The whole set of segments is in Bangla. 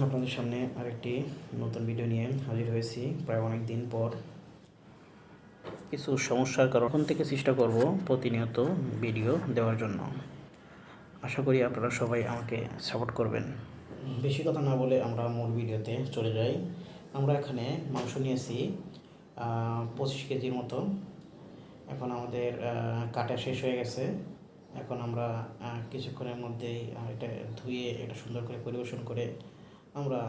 আপনাদের সামনে আরেকটি নতুন ভিডিও নিয়ে হাজির হয়েছি প্রায় অনেক দিন পর। কিছু সমস্যার কারণ থেকে চেষ্টা করব প্রতিনিয়ত ভিডিও দেওয়ার জন্য। আশা করি আপনারা সবাই আমাকে সাপোর্ট করবেন। বেশি কথা না বলে আমরা মূল ভিডিওতে চলে যাই। আমরা এখানে মাংস নিয়েছি 25 কেজির মতো। এখন আমাদের কাটা শেষ হয়ে গেছে। এখন আমরা কিছুক্ষণের মধ্যেই এটা ধুয়ে এটা সুন্দর করে পরিবেশন করে আমরা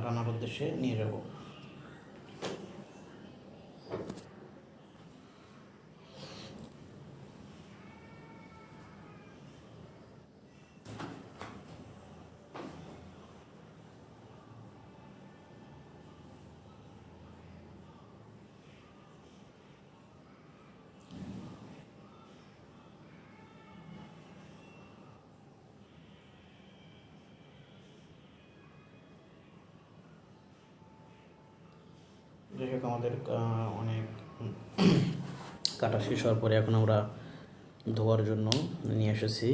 রান্নার উদ্দেশ্যে নিয়ে যাব। যাই হোক, আমাদের অনেক কাটা শেষ হওয়ার পরে এখন আমরা ধোয়ার জন্য নিয়ে এসেছি।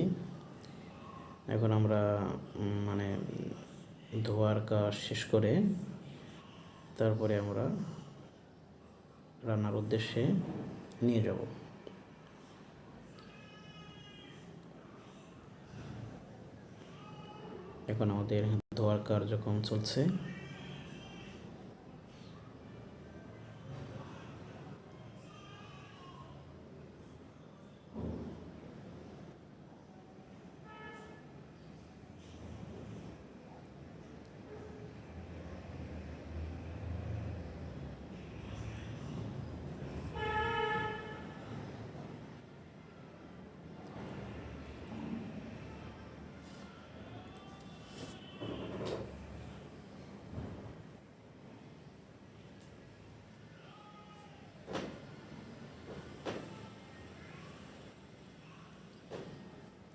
এখন আমরা মানে ধোয়ার কাজ শেষ করে তারপরে আমরা রান্নার উদ্দেশ্যে নিয়ে যাব। এখন আমাদের ধোয়ার কার্যক্রম চলছে।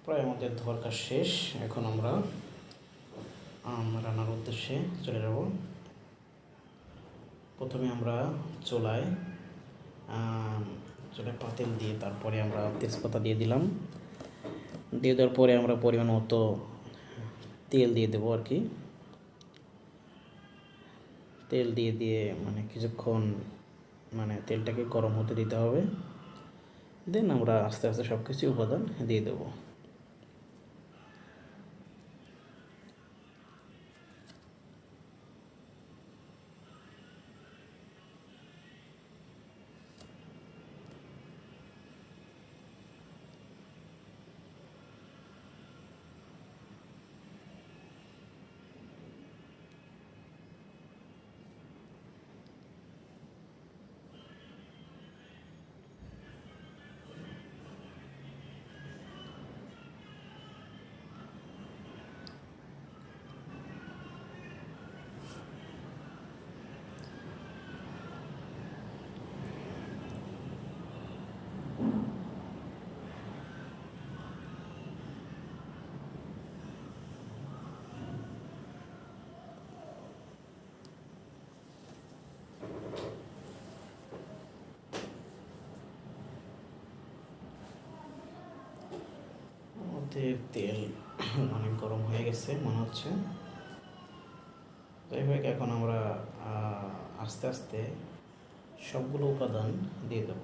প্রায় আমাদের ধোয়ার কাজ শেষ। এখন আমরা রান্নার উদ্দেশ্যে চলে যাব। প্রথমে আমরা চুলায় পাতিল দিয়ে তারপরে আমরা তেজপাতা দিয়ে দিলাম। দিয়ে দেওয়ার পরে আমরা পরিমাণ মতো তেল দিয়ে দেবো আর কি। তেল দিয়ে মানে কিছুক্ষণ তেলটাকে গরম হতে দিতে হবে। দেন আমরা আস্তে আস্তে সব কিছু উপাদান দিয়ে দেবো। তেল অনেক গরম হয়ে গেছে মনে হচ্ছে। যাই হোক, এখন আমরা আস্তে আস্তে সবগুলো উপাদান দিয়ে দেব।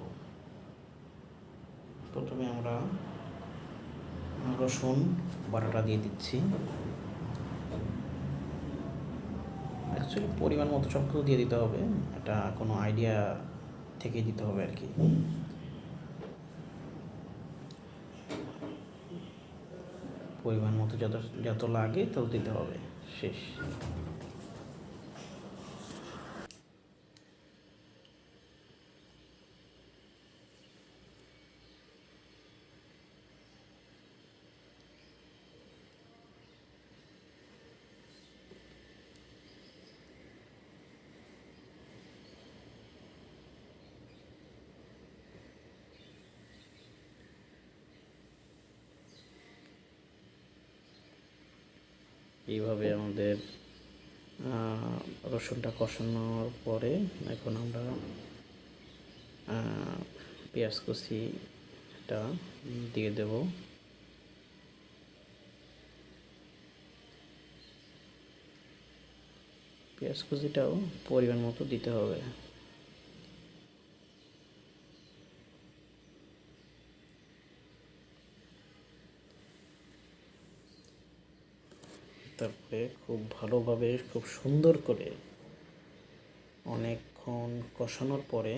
প্রথমে আমরা রসুন বাটাটা দিয়ে দিচ্ছি। অ্যাকচুয়ালি পরিমাণ মতো সব কিছু দিয়ে দিতে হবে, এটা কোনো আইডিয়া থেকে দিতে হবে আর কি। পরিমাণ মতো যত লাগে তত দিতে হবে। শেষ। এইভাবে আমাদের রসুনটা কষানোর পরে এখন আমরা পেঁয়াজ কুচিটা দিয়ে দেব। পেঁয়াজ কুচিটাও পরিমাণ মতো দিতে হবে। তারপরে খুব ভালোভাবে খুব সুন্দর করে অনেকক্ষণ কষানোর পরে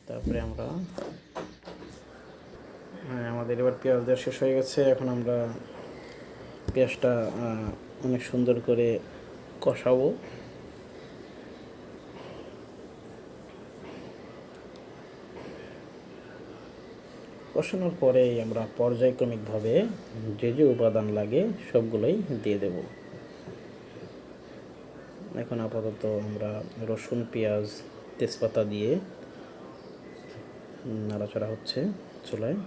তারপরে আমরা আমাদের এবার পেঁয়াজ দেওয়া শেষ হয়ে গেছে। এখন আমরা পেঁয়াজটা অনেক সুন্দর করে কষাবো। কষানোর পরেই আমরা পর্যায়ক্রমিকভাবে যে যে উপাদান লাগে সবগুলোই দিয়ে দেব। এখন আপাতত আমরা রসুন, পেঁয়াজ, তেজপাতা দিয়ে নাড়াচাড়া হচ্ছে চুলায়।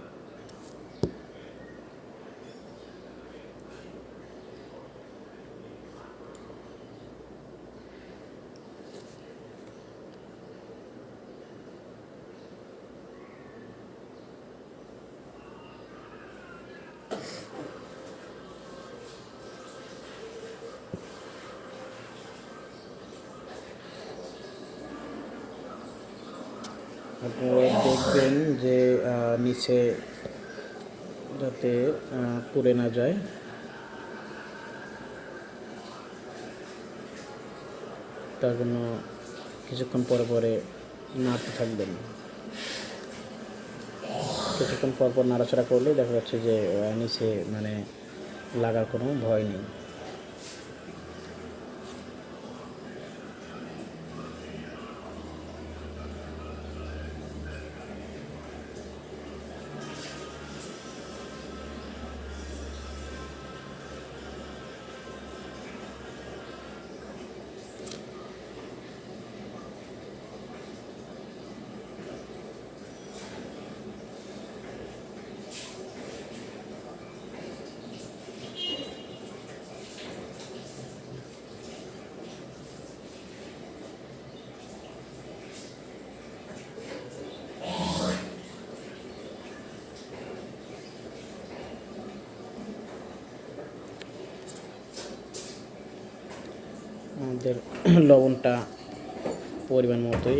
আপনারা দেখবেন যে নিচে যাতে পুড়ে না যায়, তার জন্য কিছুক্ষণ পরে পরে নাড়তে থাকবেন। কিছুক্ষণ পর পর নাড়াচাড়া করলে দেখা যাচ্ছে যে নিচে মানে লাগার কোনো ভয় নেই। আমাদের লবণটা পরিমাণ মতোই